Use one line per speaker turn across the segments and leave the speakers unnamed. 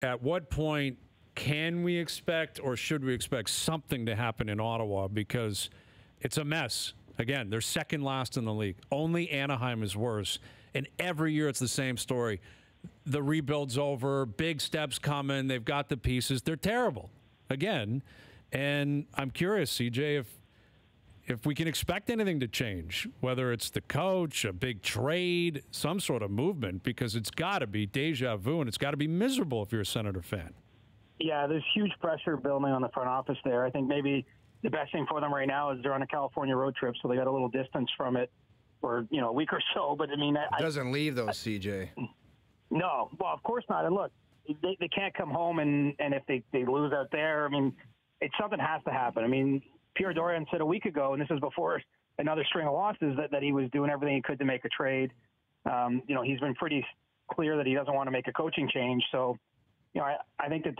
at what point can we expect or should we expect something to happen in Ottawa? Because it's a mess. Again, they're second last in the league. Only Anaheim is worse. And every year it's the same story. The rebuild's over. Big steps coming. They've got the pieces. They're terrible. Again. And I'm curious, CJ, if we can expect anything to change, whether it's the coach, a big trade, some sort of movement, because it's got to be deja vu and it's got to be miserable if you're a Senator fan.
Yeah, there's huge pressure building on the front office there. I think maybe the best thing for them right now is they're on a California road trip, so they got a little distance from it for a week or so. But I mean, it
doesn't leave though, CJ.
No, well, of course not. And look, they can't come home and if they lose out there, I mean, something has to happen. I mean, Pierre Dorian said a week ago, and this is before another string of losses, that he was doing everything he could to make a trade. He's been pretty clear that he doesn't want to make a coaching change. So, I think that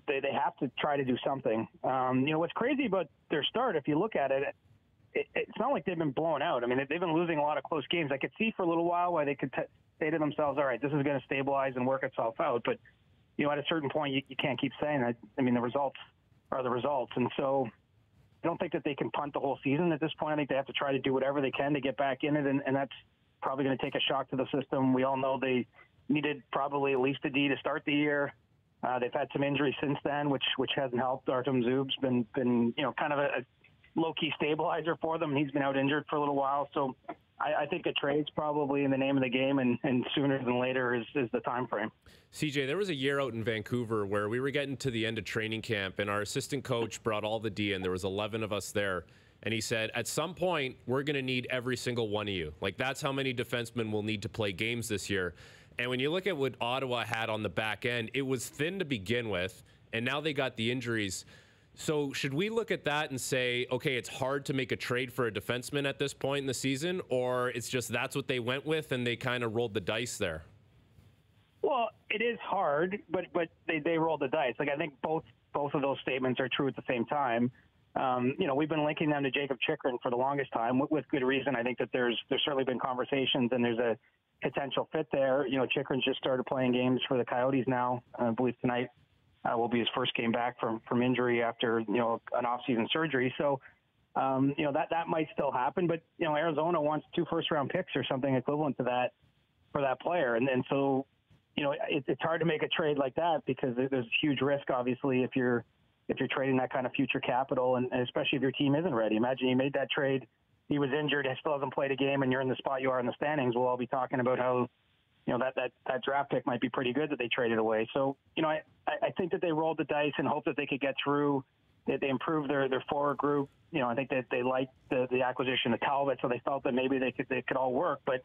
they have to try to do something. What's crazy about their start, if you look at it, it's not like they've been blown out. I mean, they've been losing a lot of close games. I could see for a little while why they could say to themselves, all right, this is going to stabilize and work itself out. But, at a certain point, you can't keep saying that. I mean, the results are the results. And so I don't think that they can punt the whole season at this point. I think they have to try to do whatever they can to get back in it, and that's probably going to take a shock to the system. We all know they needed probably at least a D to start the year. They've had some injuries since then, which hasn't helped. Artem Zub's been kind of a low-key stabilizer for them. He's been out injured for a little while. So I think a trade's probably in the name of the game, and sooner than later is the time frame.
CJ, there was a year out in Vancouver where we were getting to the end of training camp, and our assistant coach brought all the D in. There was 11 of us there. And he said, at some point, we're going to need every single one of you. Like, that's how many defensemen will need to play games this year. And when you look at what Ottawa had on the back end, it was thin to begin with, and now they got the injuries. So should we look at that and say, okay, it's hard to make a trade for a defenseman at this point in the season, or it's just that's what they went with and they kind of rolled the dice there?
Well, it is hard, but they rolled the dice. Like, I think both of those statements are true at the same time. We've been linking them to Jacob Chychrun for the longest time with good reason. I think that there's certainly been conversations and there's a potential fit there. Chychrun's just started playing games for the Coyotes now. I believe tonight will be his first game back from injury after, an off-season surgery. So, that might still happen. But, Arizona wants 2 first-round picks or something equivalent to that for that player. And so, it's hard to make a trade like that because there's huge risk, obviously, if you're trading that kind of future capital, and especially if your team isn't ready. Imagine you made that trade, he was injured, he still hasn't played a game, and you're in the spot you are in the standings. We'll all be talking about how, that draft pick might be pretty good that they traded away. So, I think that they rolled the dice and hope that they could get through. They improved their forward group. I think that they liked the acquisition of Talbot, so they felt that maybe they could all work, but,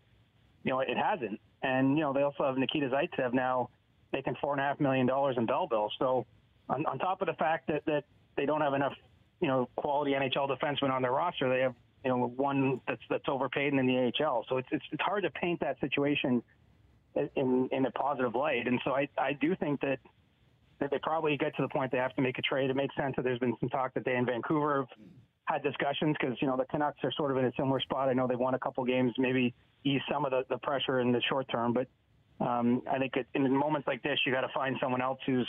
it hasn't. And, they also have Nikita Zaitsev now making $4.5 million in Belleville. So, on top of the fact that they don't have enough, quality NHL defensemen on their roster, they have, one that's overpaid in the AHL. So it's hard to paint that situation in a positive light. And so I do think that they probably get to the point they have to make a trade. It makes sense that there's been some talk that they in Vancouver have had discussions because, the Canucks are sort of in a similar spot. I know they've won a couple games, maybe ease some of the pressure in the short term. But I think in moments like this, you got to find someone else who's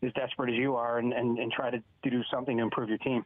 as desperate as you are and try to do something to improve your team.